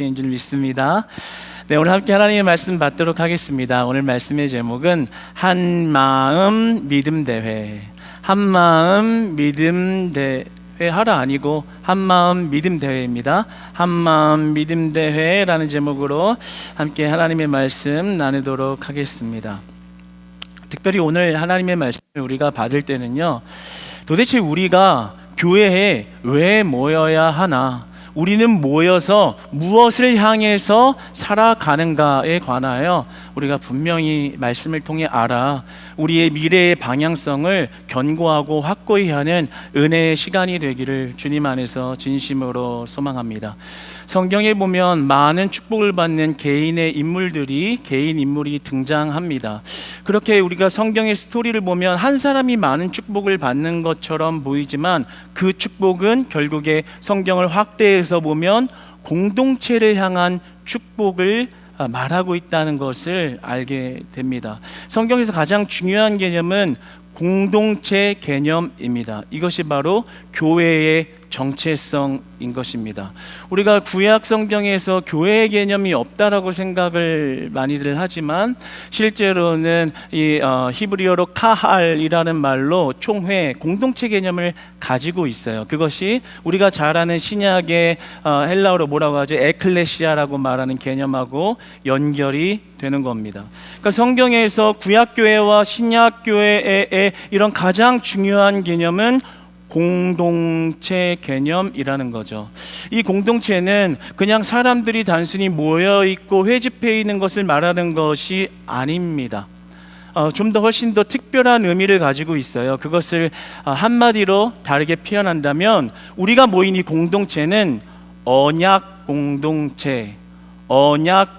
인 줄 믿습니다. 네, 오늘 함께 하나님의 말씀 받도록 하겠습니다. 오늘 말씀의 제목은 한마음 믿음 대회. 한마음 믿음 대회 하라 아니고 한마음 믿음 대회입니다. 한마음 믿음 대회라는 제목으로 함께 하나님의 말씀 나누도록 하겠습니다. 특별히 오늘 하나님의 말씀을 우리가 받을 때는요, 도대체 우리가 교회에 왜 모여야 하나, 우리는 모여서 무엇을 향해서 살아가는가에 관하여 우리가 분명히 말씀을 통해 알아 우리의 미래의 방향성을 견고하고 확고히 하는 은혜의 시간이 되기를 주님 안에서 진심으로 소망합니다. 성경에 보면 많은 축복을 받는 개인 인물이 등장합니다. 그렇게 우리가 성경의 스토리를 보면 한 사람이 많은 축복을 받는 것처럼 보이지만 그 축복은 결국에 성경을 확대해서 보면 공동체를 향한 축복을 말하고 있다는 것을 알게 됩니다. 성경에서 가장 중요한 개념은 공동체 개념입니다. 이것이 바로 교회의 정체성인 것입니다. 우리가 구약 성경에서 교회의 개념이 없다라고 생각을 많이들 하지만 실제로는 이 히브리어로 카할이라는 말로 총회, 공동체 개념을 가지고 있어요. 그것이 우리가 잘 아는 신약의 헬라어로 뭐라고 하죠? 에클레시아라고 말하는 개념하고 연결이 되는 겁니다. 그러니까 성경에서 구약교회와 신약교회의 이런 가장 중요한 개념은 공동체 개념이라는 거죠. 이 공동체는 그냥 사람들이 단순히 모여있고 회집해 있는 것을 말하는 것이 아닙니다. 좀 더 훨씬 더 특별한 의미를 가지고 있어요. 그것을 한마디로 다르게 표현한다면 우리가 모인 이 공동체는 언약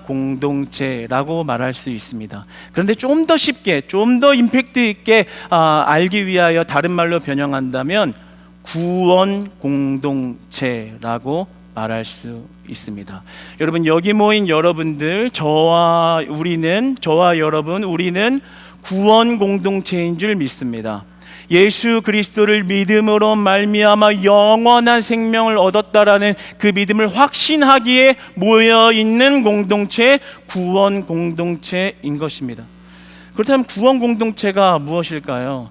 공동체라고 말할 수 있습니다. 그런데 좀 더 쉽게, 좀 더 임팩트 있게 알기 위하여 다른 말로 변형한다면 구원 공동체라고 말할 수 있습니다. 여러분, 여기 모인 여러분들, 저와 여러분, 우리는 구원 공동체인 줄 믿습니다. 예수 그리스도를 믿음으로 말미암아 영원한 생명을 얻었다라는 그 믿음을 확신하기에 모여있는 공동체, 구원 공동체인 것입니다. 그렇다면 구원 공동체가 무엇일까요?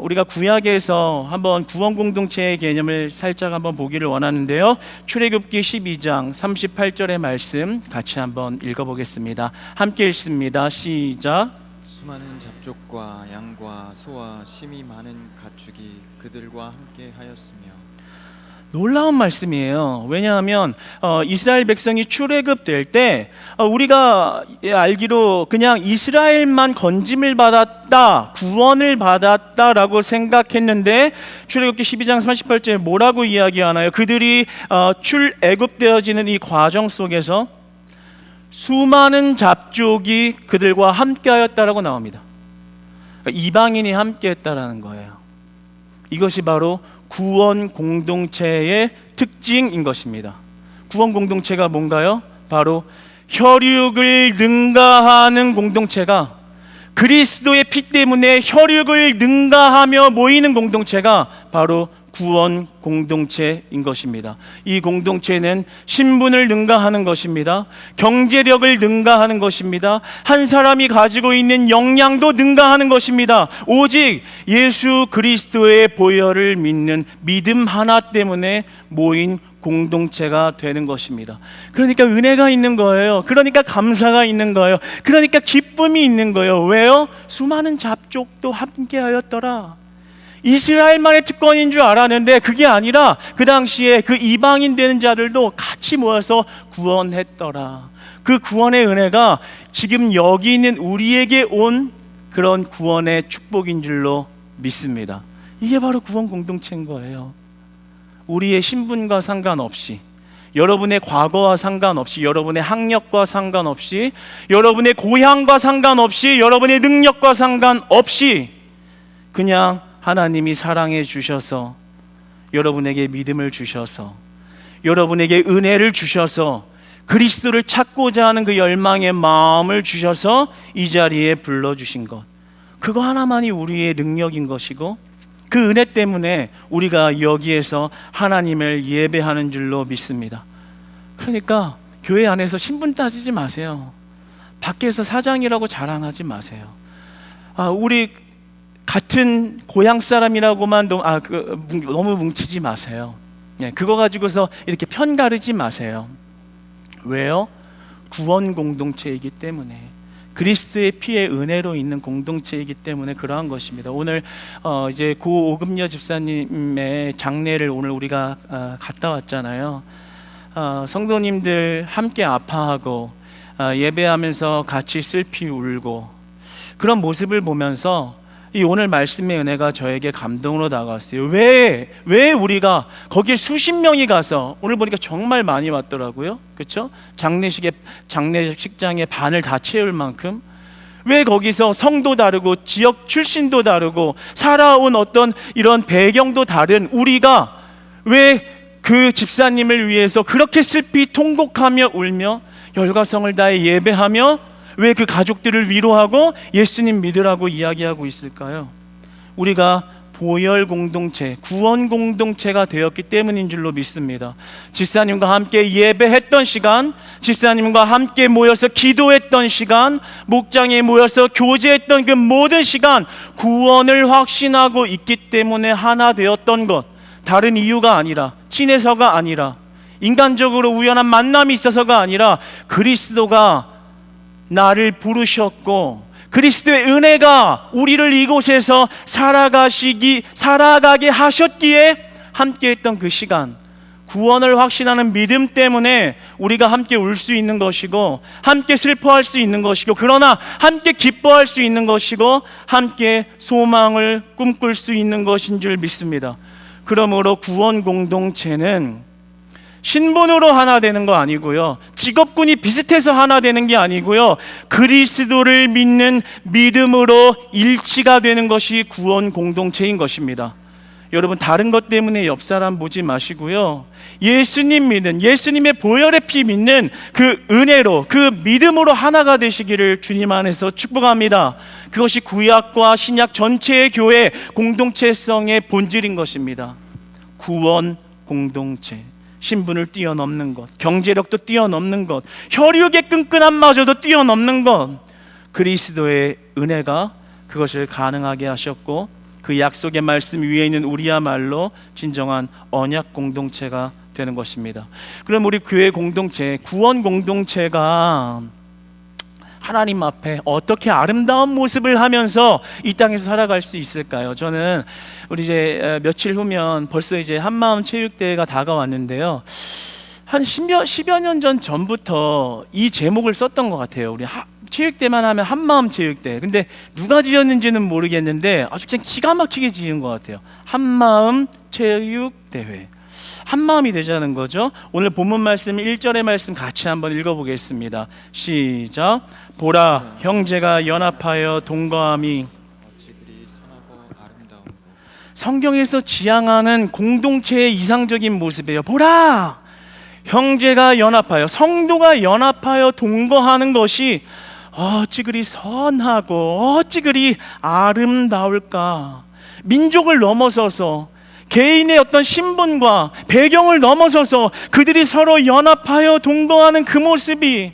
우리가 구약에서 한번 구원 공동체의 개념을 살짝 한번 보기를 원하는데요. 출애굽기 12장 38절의 말씀 같이 한번 읽어보겠습니다. 함께 읽습니다. 시작. 수많은 잡족과 양과 소와 심이 많은 가축이 그들과 함께 하였으며. 놀라운 말씀이에요. 왜냐하면 이스라엘 백성이 출애굽될 때 우리가 알기로 그냥 이스라엘만 건짐을 받았다, 구원을 받았다라고 생각했는데 출애굽기 12장 38절에 뭐라고 이야기하나요? 그들이 출애굽되어지는 이 과정 속에서 수많은 잡족이 그들과 함께하였다라고 나옵니다. 이방인이 함께했다라는 거예요. 이것이 바로 구원 공동체의 특징인 것입니다. 구원 공동체가 뭔가요? 바로 혈육을 능가하는 공동체가, 그리스도의 피 때문에 혈육을 능가하며 모이는 공동체가 바로 구원 공동체인 것입니다. 이 공동체는 신분을 능가하는 것입니다. 경제력을 능가하는 것입니다. 한 사람이 가지고 있는 역량도 능가하는 것입니다. 오직 예수 그리스도의 보혈을 믿는 믿음 하나 때문에 모인 공동체가 되는 것입니다. 그러니까 은혜가 있는 거예요. 그러니까 감사가 있는 거예요. 그러니까 기쁨이 있는 거예요. 왜요? 수많은 잡족도 함께하였더라. 이스라엘만의 특권인 줄 알았는데 그게 아니라 그 당시에 그 이방인 되는 자들도 같이 모여서 구원했더라. 그 구원의 은혜가 지금 여기 있는 우리에게 온 그런 구원의 축복인 줄로 믿습니다. 이게 바로 구원 공동체인 거예요. 우리의 신분과 상관없이, 여러분의 과거와 상관없이, 여러분의 학력과 상관없이, 여러분의 고향과 상관없이, 여러분의 능력과 상관없이 그냥 하나님이 사랑해 주셔서, 여러분에게 믿음을 주셔서, 여러분에게 은혜를 주셔서, 그리스도를 찾고자 하는 그 열망의 마음을 주셔서 이 자리에 불러주신 것, 그거 하나만이 우리의 능력인 것이고, 그 은혜 때문에 우리가 여기에서 하나님을 예배하는 줄로 믿습니다. 그러니까 교회 안에서 신분 따지지 마세요. 밖에서 사장이라고 자랑하지 마세요. 우리 같은 고향 사람이라고만 너무 뭉치지 마세요. 그거 가지고서 이렇게 편 가르지 마세요. 왜요? 구원 공동체이기 때문에, 그리스도의 피의 은혜로 있는 공동체이기 때문에 그러한 것입니다. 오늘 이제 고 오금여 집사님의 장례를 오늘 우리가 갔다 왔잖아요. 성도님들 함께 아파하고 예배하면서 같이 슬피 울고 그런 모습을 보면서 이 오늘 말씀의 은혜가 저에게 감동으로 다가왔어요. 왜 우리가 거기에 수십 명이 가서, 오늘 보니까 정말 많이 왔더라고요. 그렇죠? 장례식장의 반을 다 채울 만큼, 왜 거기서 성도 다르고 지역 출신도 다르고 살아온 어떤 이런 배경도 다른 우리가 왜 그 집사님을 위해서 그렇게 슬피 통곡하며 울며 열과성을 다해 예배하며 왜 그 가족들을 위로하고 예수님 믿으라고 이야기하고 있을까요? 우리가 보혈 공동체, 구원 공동체가 되었기 때문인 줄로 믿습니다. 집사님과 함께 예배했던 시간, 집사님과 함께 모여서 기도했던 시간, 목장에 모여서 교제했던 그 모든 시간, 구원을 확신하고 있기 때문에 하나 되었던 것, 다른 이유가 아니라, 친해서가 아니라, 인간적으로 우연한 만남이 있어서가 아니라 그리스도가 나를 부르셨고 그리스도의 은혜가 우리를 이곳에서 살아가게 하셨기에 함께했던 그 시간, 구원을 확신하는 믿음 때문에 우리가 함께 울 수 있는 것이고, 함께 슬퍼할 수 있는 것이고, 그러나 함께 기뻐할 수 있는 것이고, 함께 소망을 꿈꿀 수 있는 것인 줄 믿습니다. 그러므로 구원 공동체는 신분으로 하나 되는 거 아니고요, 직업군이 비슷해서 하나 되는 게 아니고요, 그리스도를 믿는 믿음으로 일치가 되는 것이 구원 공동체인 것입니다. 여러분, 다른 것 때문에 옆 사람 보지 마시고요, 예수님 믿는, 예수님의 보혈의 피 믿는 그 은혜로, 그 믿음으로 하나가 되시기를 주님 안에서 축복합니다. 그것이 구약과 신약 전체의 교회 공동체성의 본질인 것입니다. 구원 공동체, 신분을 뛰어넘는 것, 경제력도 뛰어넘는 것, 혈육의 끈끈함마저도 뛰어넘는 것, 그리스도의 은혜가 그것을 가능하게 하셨고, 그 약속의 말씀 위에 있는 우리야말로 진정한 언약 공동체가 되는 것입니다. 그럼 우리 교회 공동체, 구원 공동체가 하나님 앞에 어떻게 아름다운 모습을 하면서 이 땅에서 살아갈 수 있을까요? 저는 우리 이제 며칠 후면 벌써 이제 한마음 체육대회가 다가왔는데요, 한 10여 년 전부터 이 제목을 썼던 것 같아요. 우리 체육대만 하면 한마음 체육대. 근데 누가 지었는지는 모르겠는데 아주 그냥 기가 막히게 지은 것 같아요. 한마음 체육대회. 한마음이 되자는 거죠. 오늘 본문 말씀 1절의 말씀 같이 한번 읽어보겠습니다. 시작. 보라, 형제가 연합하여 동거함이 어찌 그리 선하고 아름다운고. 성경에서 지향하는 공동체의 이상적인 모습이에요. 보라, 형제가 연합하여, 성도가 연합하여 동거하는 것이 어찌 그리 선하고 어찌 그리 아름다울까. 민족을 넘어서서, 개인의 어떤 신분과 배경을 넘어서서 그들이 서로 연합하여 동거하는 그 모습이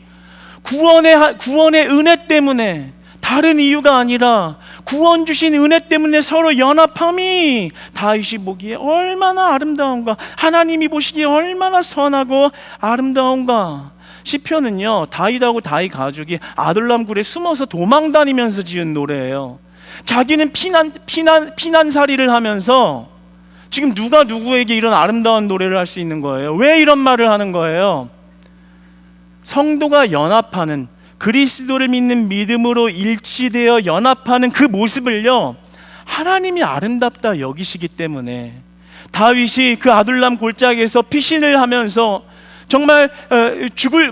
구원의 은혜 때문에, 다른 이유가 아니라 구원 주신 은혜 때문에 서로 연합함이 다윗이 보기에 얼마나 아름다운가, 하나님이 보시기에 얼마나 선하고 아름다운가. 시편은요, 다윗하고 다윗 가족이 아둘람 굴에 숨어서 도망 다니면서 지은 노래예요. 자기는 피난살이를 하면서 지금 누가 누구에게 이런 아름다운 노래를 할 수 있는 거예요? 왜 이런 말을 하는 거예요? 성도가 연합하는, 그리스도를 믿는 믿음으로 일치되어 연합하는 그 모습을요, 하나님이 아름답다 여기시기 때문에 다윗이 그 아둘람 골짜기에서 피신을 하면서 정말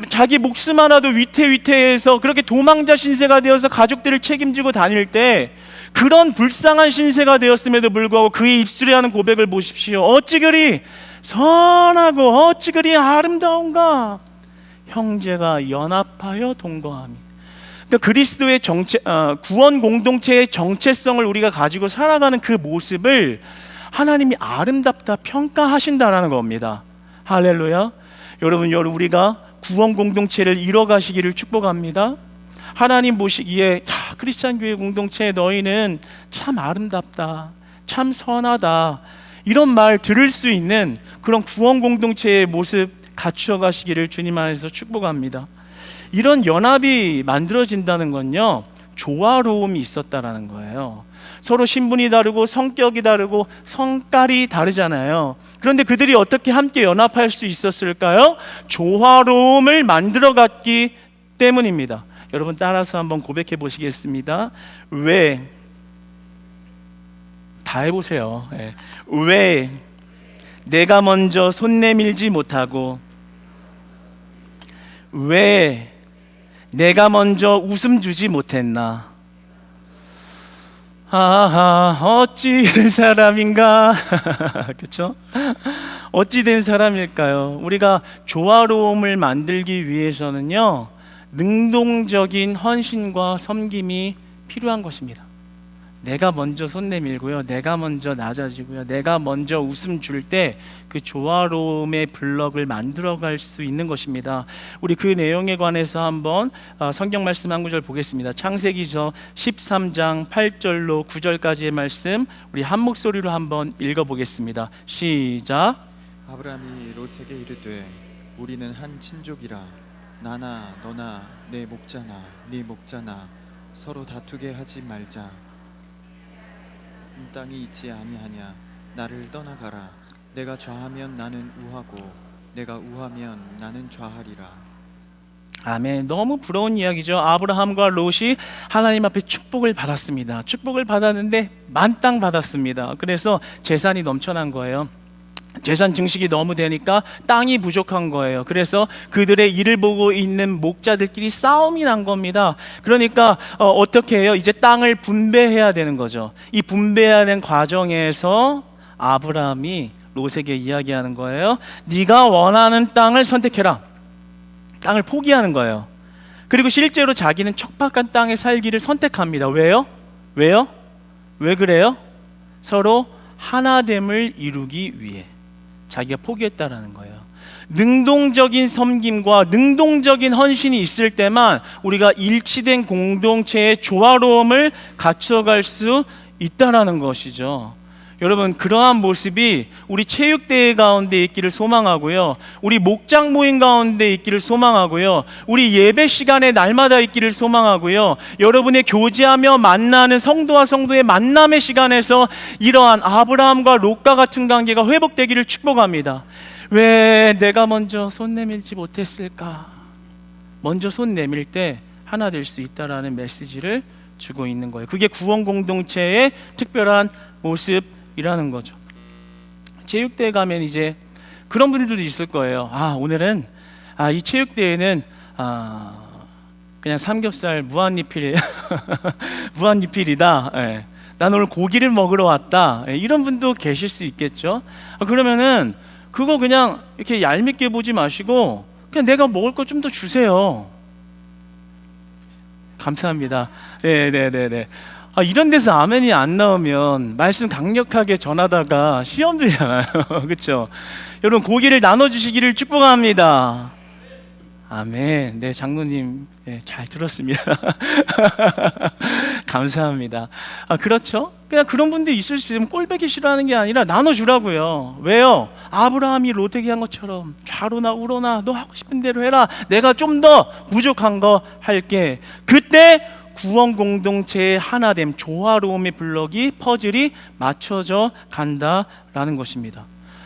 자기 목숨 하나도 위태위태해서 그렇게 도망자 신세가 되어서 가족들을 책임지고 다닐 때, 그런 불쌍한 신세가 되었음에도 불구하고 그의 입술에 하는 고백을 보십시오. 어찌 그리 선하고 어찌 그리 아름다운가. 형제가 연합하여 동거함이. 그러니까 그리스도의 구원 공동체의 정체성을 우리가 가지고 살아가는 그 모습을 하나님이 아름답다 평가하신다라는 겁니다. 할렐루야. 여러분, 우리가 구원 공동체를 이뤄가시기를 축복합니다. 하나님 보시기에 크리스찬 교회 공동체 너희는 참 아름답다, 참 선하다, 이런 말 들을 수 있는 그런 구원 공동체의 모습 갖추어 가시기를 주님 안에서 축복합니다. 이런 연합이 만들어진다는 건요, 조화로움이 있었다라는 거예요. 서로 신분이 다르고 성격이 다르고 성깔이 다르잖아요. 그런데 그들이 어떻게 함께 연합할 수 있었을까요? 조화로움을 만들어갔기 때문입니다. 여러분 따라서 한번 고백해 보시겠습니다. 왜? 다 해보세요. 왜 내가 먼저 손 내밀지 못하고, 왜 내가 먼저 웃음 주지 못했나? 어찌 된 사람인가? 그렇죠? 어찌 된 사람일까요? 우리가 조화로움을 만들기 위해서는요, 능동적인 헌신과 섬김이 필요한 것입니다. 내가 먼저 손 내밀고요, 내가 먼저 낮아지고요, 내가 먼저 웃음 줄 때 그 조화로움의 블럭을 만들어갈 수 있는 것입니다. 우리 그 내용에 관해서 한번 성경 말씀 한 구절 보겠습니다. 창세기서 13장 8절로 9절까지의 말씀 우리 한 목소리로 한번 읽어보겠습니다. 시작. 아브라함이 롯에게 이르되 우리는 한 친족이라 나나 너나 내 목자나 네 목자나 서로 다투게 하지 말자. 땅이 있지 아니하냐. 나를 떠나가라. 내가 좌하면 나는 우하고 내가 우하면 나는 좌하리라. 아멘. 너무 부러운 이야기죠. 아브라함과 롯이 하나님 앞에 축복을 받았습니다. 축복을 받았는데 만땅 받았습니다. 그래서 재산이 넘쳐난 거예요. 재산 증식이 너무 되니까 땅이 부족한 거예요. 그래서 그들의 일을 보고 있는 목자들끼리 싸움이 난 겁니다. 그러니까 어떻게 해요? 이제 땅을 분배해야 되는 거죠. 이 분배하는 과정에서 아브라함이 롯에게 이야기하는 거예요. 네가 원하는 땅을 선택해라. 땅을 포기하는 거예요. 그리고 실제로 자기는 척박한 땅에 살기를 선택합니다. 왜요? 왜요? 왜 그래요? 서로 하나됨을 이루기 위해 자기가 포기했다라는 거예요. 능동적인 섬김과 능동적인 헌신이 있을 때만 우리가 일치된 공동체의 조화로움을 갖춰갈 수 있다라는 것이죠. 여러분, 그러한 모습이 우리 체육대회 가운데 있기를 소망하고요, 우리 목장 모임 가운데 있기를 소망하고요, 우리 예배 시간에 날마다 있기를 소망하고요, 여러분의 교제하며 만나는 성도와 성도의 만남의 시간에서 이러한 아브라함과 롯과 같은 관계가 회복되기를 축복합니다. 왜 내가 먼저 손 내밀지 못했을까? 먼저 손 내밀 때 하나 될 수 있다라는 메시지를 주고 있는 거예요. 그게 구원 공동체의 특별한 모습이라는 거죠. 체육대회 가면 이제 그런 분들도 있을 거예요. 오늘은 이 체육대회는 그냥 삼겹살 무한리필 무한리필이다. 난 오늘 고기를 먹으러 왔다. 이런 분도 계실 수 있겠죠. 그러면은 그거 그냥 이렇게 얄밉게 보지 마시고 그냥 내가 먹을 거 좀 더 주세요. 감사합니다. 네네네네. 이런 데서 아멘이 안 나오면 말씀 강력하게 전하다가 시험 들잖아요. 그렇죠? 여러분, 고기를 나눠주시기를 축복합니다. 아멘. 네, 장로님, 잘 들었습니다. 감사합니다. 그렇죠? 그냥 그런 분들이 있을 수 있으면 꼴배기 싫어하는 게 아니라 나눠주라고요. 왜요? 아브라함이 롯에게 한 것처럼 좌로나 우로나 너 하고 싶은 대로 해라. 내가 좀 더 부족한 거 할게. 그때 구원 공동체의 하나됨, 조화로움의 블럭이, 퍼즐이 맞춰져 간다라는 것입니다.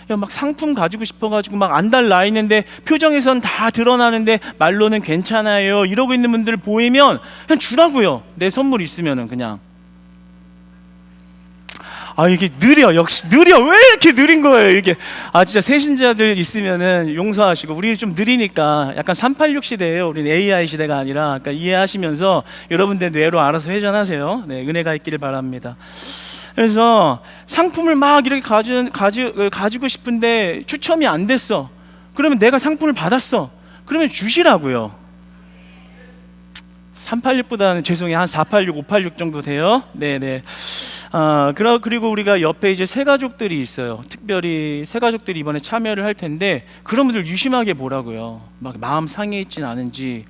막 상품 가지고 싶어가지고 막 안달 나 있는데 표정에선 다 드러나는데 말로는 괜찮아요 이러고 있는 분들 보이면 그냥 주라고요. 내 선물 있으면은 그냥. 이게 느려. 역시 느려. 왜 이렇게 느린 거예요 이게. 진짜 새신자들 있으면은 용서하시고, 우리 좀 느리니까 약간 386 시대예요. 우리는 AI 시대가 아니라. 그러니까 이해하시면서 여러분들 뇌로 알아서 회전하세요. 네, 은혜가 있기를 바랍니다. 그래서 상품을 막 이렇게 가지고 싶은데 추첨이 안 됐어. 그러면 내가 상품을 받았어. 그러면 주시라고요. 386보다는 죄송해요, 한 486, 586 정도 돼요. 네네. 그리고 우리가 옆에 이제 새 가족들이 있어요. 특별히 새 가족들이 이번에 참여를 할 텐데 그런 분들 유심하게 보라고요. 막 마음 상해 있진 않은지,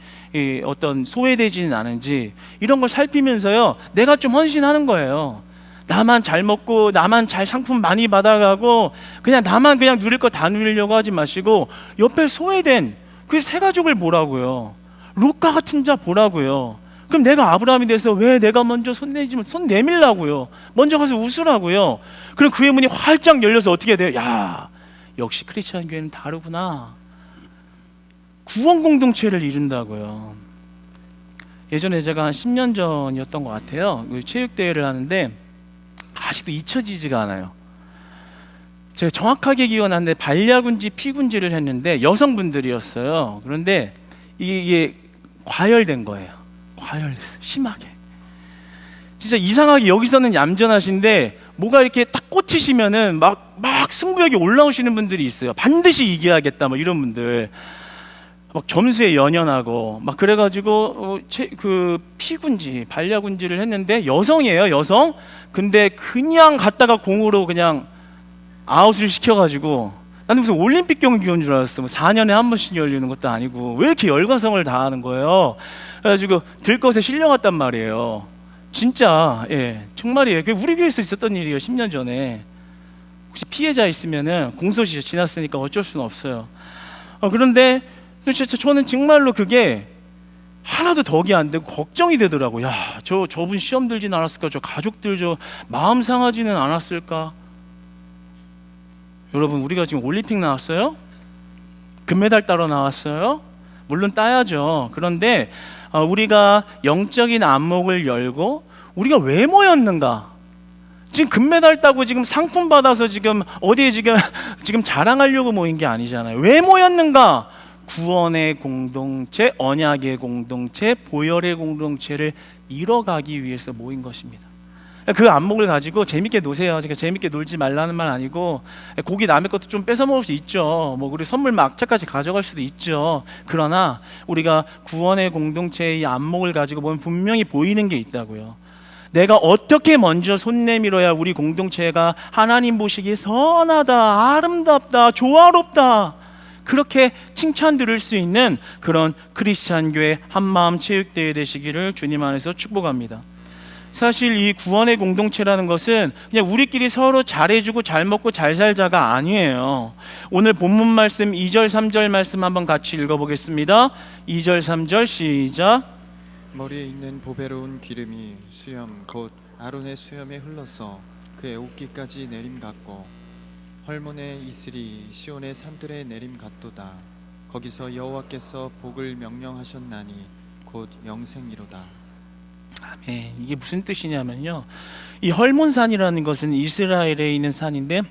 어떤 소외되지는 않은지 이런 걸 살피면서요. 내가 좀 헌신하는 거예요. 나만 잘 먹고 나만 잘 상품 많이 받아가고 그냥 나만 그냥 누릴 거 다 누리려고 하지 마시고 옆에 소외된 그 새 가족을 보라고요. 룻과 같은 자 보라고요. 그럼 내가 아브라함이 돼서 왜 내가 먼저 손 내밀라고요. 먼저 가서 웃으라고요. 그럼 그의 문이 활짝 열려서 어떻게 돼요? 야, 역시 크리스찬 교회는 다르구나. 구원 공동체를 이룬다고요. 예전에 제가 한 10년 전이었던 것 같아요. 체육대회를 하는데 아직도 잊혀지지가 않아요. 제가 정확하게 기억나는데 반려군지 피군지를 했는데 여성분들이었어요. 그런데 이게 과열된 거예요. 과열됐어요. 심하게. 진짜 이상하게 여기서는 얌전하신데 뭐가 이렇게 딱 꽂히시면은 막 승부욕이 올라오시는 분들이 있어요. 반드시 이겨야겠다 뭐 이런 분들. 막 점수에 연연하고 막 그래가지고 그 피군지 반려군지를 했는데 여성이에요. 여성. 근데 그냥 갔다가 공으로 그냥 아웃을 시켜가지고 나는 무슨 올림픽 경기인 줄 알았어. 뭐 4년에 한 번씩 열리는 것도 아니고 왜 이렇게 열과성을 다하는 거예요. 그래가지고 들것에 실려갔단 말이에요. 진짜 정말이에요. 그게 우리 교회에서 있었던 일이에요. 10년 전에. 혹시 피해자 있으면은 공소시효 지났으니까 어쩔 수는 없어요. 그런데 저는 정말로 그게 하나도 덕이 안 되고 걱정이 되더라고요. 야, 저분 시험 들진 않았을까? 저 가족들 마음 상하지는 않았을까? 여러분, 우리가 지금 올림픽 나왔어요? 금메달 따러 나왔어요? 물론 따야죠. 그런데 우리가 영적인 안목을 열고 우리가 왜 모였는가? 지금 금메달 따고 지금 상품 받아서 지금 어디에 지금 자랑하려고 모인 게 아니잖아요. 왜 모였는가? 구원의 공동체, 언약의 공동체, 보혈의 공동체를 이뤄가기 위해서 모인 것입니다. 그 안목을 가지고 재밌게 노세요. 그러니까 재밌게 놀지 말라는 말 아니고 고기 남의 것도 좀 뺏어 먹을 수 있죠. 뭐 우리 선물 막차까지 가져갈 수도 있죠. 그러나 우리가 구원의 공동체의 안목을 가지고 보면 분명히 보이는 게 있다고요. 내가 어떻게 먼저 손 내밀어야 우리 공동체가 하나님 보시기에 선하다, 아름답다, 조화롭다 그렇게 칭찬 들을 수 있는 그런 크리스찬 교회 한마음 체육대회 되시기를 주님 안에서 축복합니다. 사실 이 구원의 공동체라는 것은 그냥 우리끼리 서로 잘해주고 잘 먹고 잘 살자가 아니에요. 오늘 본문 말씀 2절 3절 말씀 한번 같이 읽어보겠습니다. 2절 3절 시작. 머리에 있는 보배로운 기름이 수염 곧 아론의 수염에 흘러서 그의 옷깃까지 내림같고 헐몬의 이슬이 시온의 산들에 내림같도다. 거기서 여호와께서 복을 명령하셨나니 곧 영생이로다. 아멘. 이게 무슨 뜻이냐면요, 이 헐몬산이라는 것은 이스라엘에 있는 산인데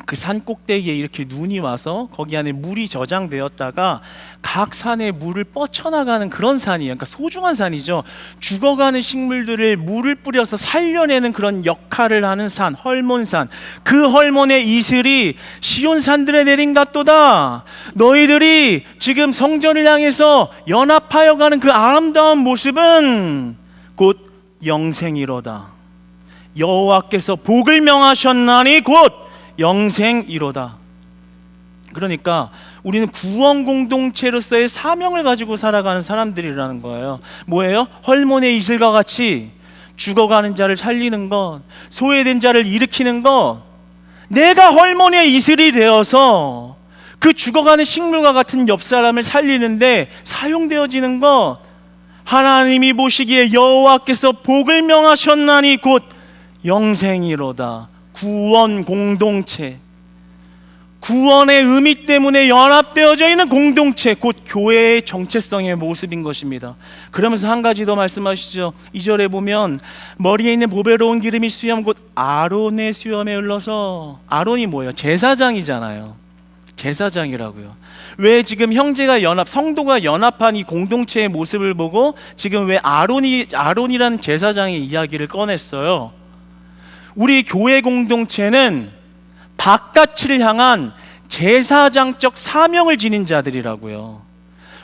그 산 꼭대기에 이렇게 눈이 와서 거기 안에 물이 저장되었다가 각 산에 물을 뻗쳐나가는 그런 산이에요. 그러니까 소중한 산이죠. 죽어가는 식물들을 물을 뿌려서 살려내는 그런 역할을 하는 산, 헐몬산. 그 헐몬의 이슬이 시온 산들에 내린같도다. 너희들이 지금 성전을 향해서 연합하여 가는 그 아름다운 모습은 곧 영생이로다. 여호와께서 복을 명하셨나니 곧 영생이로다. 그러니까 우리는 구원 공동체로서의 사명을 가지고 살아가는 사람들이라는 거예요. 뭐예요? 헐몬의 이슬과 같이 죽어가는 자를 살리는 것, 소외된 자를 일으키는 것. 내가 헐몬의 이슬이 되어서 그 죽어가는 식물과 같은 옆 사람을 살리는데 사용되어지는 것. 하나님이 보시기에 여호와께서 복을 명하셨나니 곧 영생이로다. 구원 공동체, 구원의 의미 때문에 연합되어져 있는 공동체, 곧 교회의 정체성의 모습인 것입니다. 그러면서 한 가지 더 말씀하시죠. 2절에 보면 머리에 있는 보배로운 기름이 수염 곧 아론의 수염에 흘러서. 아론이 뭐예요? 제사장이잖아요. 제사장이라고요. 왜 지금 형제가 성도가 연합한 이 공동체의 모습을 보고 지금 왜 아론이라는 제사장의 이야기를 꺼냈어요? 우리 교회 공동체는 바깥을 향한 제사장적 사명을 지닌 자들이라고요.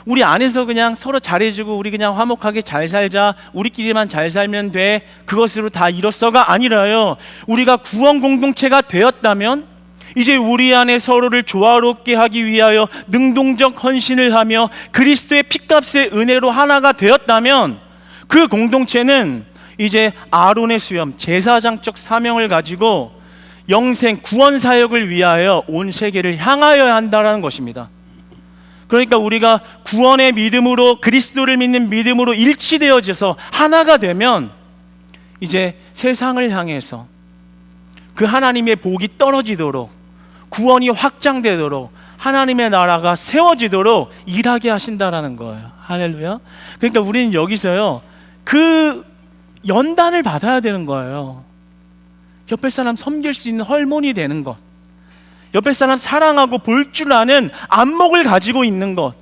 우리 안에서 그냥 서로 잘해주고 우리 그냥 화목하게 잘 살자, 우리끼리만 잘 살면 돼, 그것으로 다 이뤘어가 아니라요, 우리가 구원 공동체가 되었다면 이제 우리 안에 서로를 조화롭게 하기 위하여 능동적 헌신을 하며 그리스도의 피값의 은혜로 하나가 되었다면 그 공동체는 이제 아론의 수염, 제사장적 사명을 가지고 영생 구원 사역을 위하여 온 세계를 향하여야 한다는 것입니다. 그러니까 우리가 구원의 믿음으로, 그리스도를 믿는 믿음으로 일치되어져서 하나가 되면 이제 세상을 향해서 그 하나님의 복이 떨어지도록, 구원이 확장되도록, 하나님의 나라가 세워지도록 일하게 하신다라는 거예요. 할렐루야. 그러니까 우리는 여기서요, 그 연단을 받아야 되는 거예요. 옆에 사람 섬길 수 있는 헐몬이 되는 것, 옆에 사람 사랑하고 볼 줄 아는 안목을 가지고 있는 것,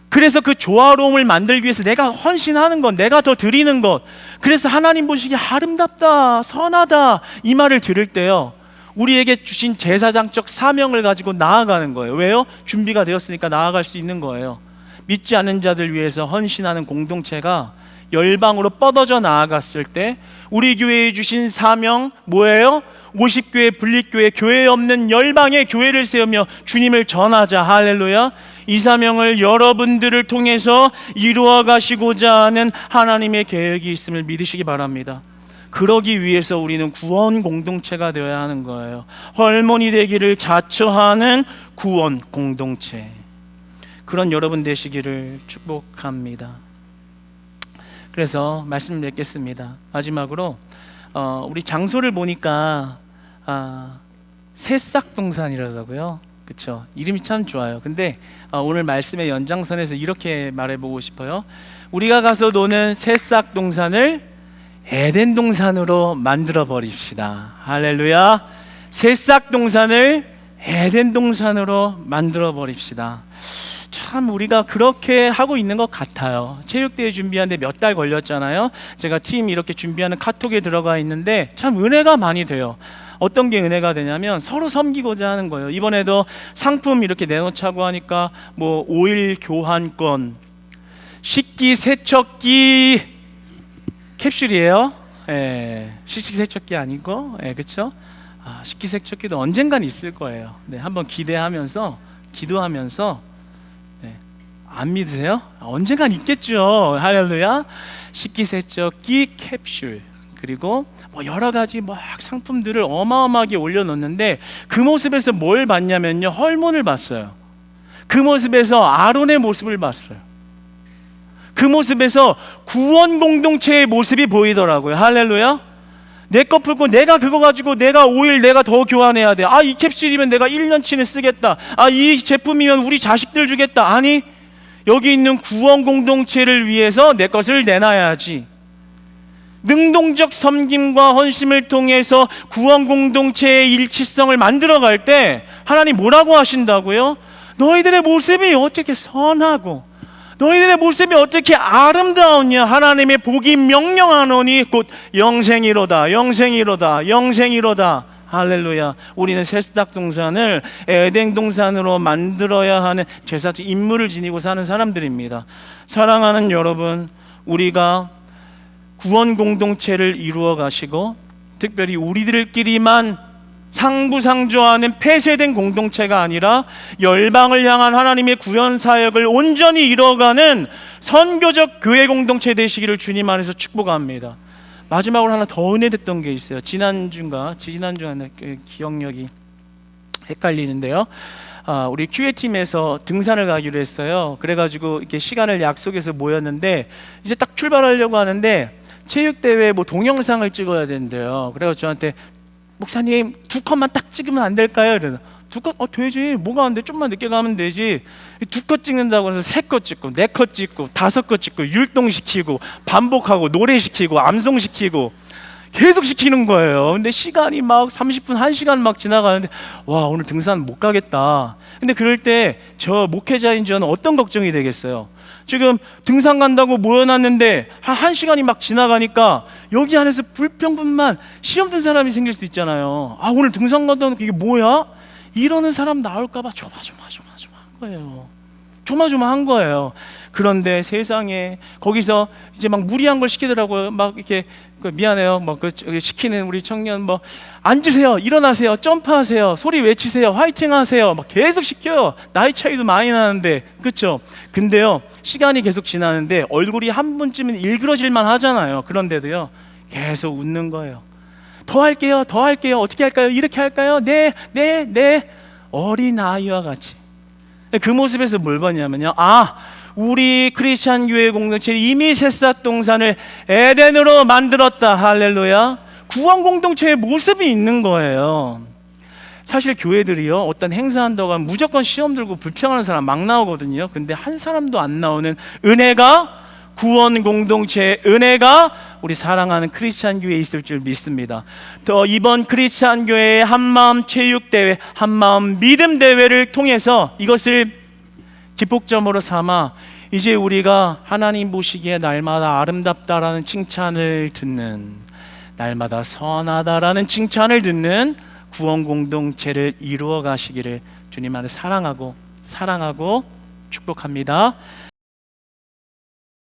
그래서 그 조화로움을 만들기 위해서 내가 헌신하는 것, 내가 더 드리는 것, 그래서 하나님 보시기에 아름답다, 선하다, 이 말을 들을 때요, 우리에게 주신 제사장적 사명을 가지고 나아가는 거예요. 왜요? 준비가 되었으니까 나아갈 수 있는 거예요. 믿지 않는 자들 위해서 헌신하는 공동체가 열방으로 뻗어져 나아갔을 때 우리 교회에 주신 사명 뭐예요? 50교회 분립교회, 교회 없는 열방의 교회를 세우며 주님을 전하자. 할렐루야. 이 사명을 여러분들을 통해서 이루어 가시고자 하는 하나님의 계획이 있음을 믿으시기 바랍니다. 그러기 위해서 우리는 구원 공동체가 되어야 하는 거예요. 헐몬이 되기를 자처하는 구원 공동체, 그런 여러분 되시기를 축복합니다. 그래서 말씀 맺겠습니다. 마지막으로 우리 장소를 보니까 새싹동산이라고요. 그렇죠? 이름이 참 좋아요. 근데 오늘 말씀의 연장선에서 이렇게 말해보고 싶어요. 우리가 가서 노는 새싹동산을 에덴 동산으로 만들어 버립시다. 할렐루야. 새싹 동산을 에덴 동산으로 만들어 버립시다. 참 우리가 그렇게 하고 있는 것 같아요. 체육대회 준비하는데 몇 달 걸렸잖아요. 제가 팀 이렇게 준비하는 카톡에 들어가 있는데 참 은혜가 많이 돼요. 어떤 게 은혜가 되냐면 서로 섬기고자 하는 거예요. 이번에도 상품 이렇게 내놓자고 하니까 뭐 오일 교환권, 식기세척기 캡슐이에요. 예, 식기세척기 아니고, 예, 그렇죠? 식기세척기도 언젠간 있을 거예요. 네, 한번 기대하면서, 기도하면서, 네, 안 믿으세요? 언젠간 있겠죠. 할렐루야. 식기세척기 캡슐, 그리고 뭐 여러 가지 막 상품들을 어마어마하게 올려놓는데 그 모습에서 뭘 봤냐면요, 헐몬을 봤어요. 그 모습에서 아론의 모습을 봤어요. 그 모습에서 구원 공동체의 모습이 보이더라고요. 할렐루야. 내 거 풀고 내가 그거 가지고 내가 오일 내가 더 교환해야 돼. 이 캡슐이면 내가 1년치는 쓰겠다. 이 제품이면 우리 자식들 주겠다. 아니, 여기 있는 구원 공동체를 위해서 내 것을 내놔야지. 능동적 섬김과 헌심을 통해서 구원 공동체의 일치성을 만들어갈 때 하나님 뭐라고 하신다고요? 너희들의 모습이 어떻게 선하고 너희들의 모습이 어떻게 아름다우냐. 하나님의 복이 명령하노니 곧 영생이로다, 영생이로다, 영생이로다. 할렐루야. 우리는 새싹 동산을 에덴 동산으로 만들어야 하는 제사장 임무를 지니고 사는 사람들입니다. 사랑하는 여러분, 우리가 구원 공동체를 이루어 가시고 특별히 우리들끼리만 상부상조하는 폐쇄된 공동체가 아니라 열방을 향한 하나님의 구원 사역을 온전히 이뤄가는 선교적 교회 공동체 되시기를 주님 안에서 축복합니다. 마지막으로 하나 더 은혜됐던 게 있어요. 지난주인가 지난주 기억력이 헷갈리는데요. 우리 큐에팀에서 등산을 가기로 했어요. 그래가지고 이렇게 시간을 약속해서 모였는데 이제 딱 출발하려고 하는데 체육대회 뭐 동영상을 찍어야 된대요. 그래서 저한테 목사님 2컷만 딱 찍으면 안 될까요? 그래서 2컷? 되지. 뭐가 안 돼? 좀만 늦게 가면 되지. 2컷 찍는다고 해서 3컷 찍고 4컷 찍고 5컷 찍고 율동시키고 반복하고 노래시키고 암송시키고 계속 시키는 거예요. 근데 시간이 막 30분 1시간 막 지나가는데 와, 오늘 등산 못 가겠다. 근데 그럴 때 저 목회자인 저는 어떤 걱정이 되겠어요? 지금 등산 간다고 모여놨는데 한 1시간이 막 지나가니까 여기 안에서 불평분만 시험 든 사람이 생길 수 있잖아요. 오늘 등산 간다는 게 이게 뭐야? 이러는 사람 나올까 봐 조마조마한 거예요. 조마조마한 거예요. 그런데 세상에 거기서 이제 막 무리한 걸 시키더라고요. 막 이렇게 미안해요. 뭐 시키는 우리 청년 뭐 앉으세요, 일어나세요, 점프하세요, 소리 외치세요, 화이팅하세요. 막 계속 시켜요. 나이 차이도 많이 나는데, 그렇죠? 근데요, 시간이 계속 지나는데 얼굴이 한 번쯤은 일그러질만 하잖아요. 그런데도요, 계속 웃는 거예요. 더 할게요, 더 할게요. 어떻게 할까요? 이렇게 할까요? 네, 네, 네. 어린 아이와 같이. 그 모습에서 뭘 봤냐면요, 우리 크리스찬 교회 공동체 이미 새싹 동산을 에덴으로 만들었다. 할렐루야. 구원 공동체의 모습이 있는 거예요. 사실 교회들이요, 어떤 행사한다고 하면 무조건 시험 들고 불평하는 사람 막 나오거든요. 근데 한 사람도 안 나오는 은혜가, 구원 공동체의 은혜가 우리 사랑하는 크리스찬 교회에 있을 줄 믿습니다. 또 이번 크리스찬 교회의 한마음 체육대회, 한마음 믿음 대회를 통해서 이것을 기폭점으로 삼아 이제 우리가 하나님 보시기에 날마다 아름답다라는 칭찬을 듣는, 날마다 선하다라는 칭찬을 듣는 구원 공동체를 이루어 가시기를 주님 안에 사랑하고 축복합니다.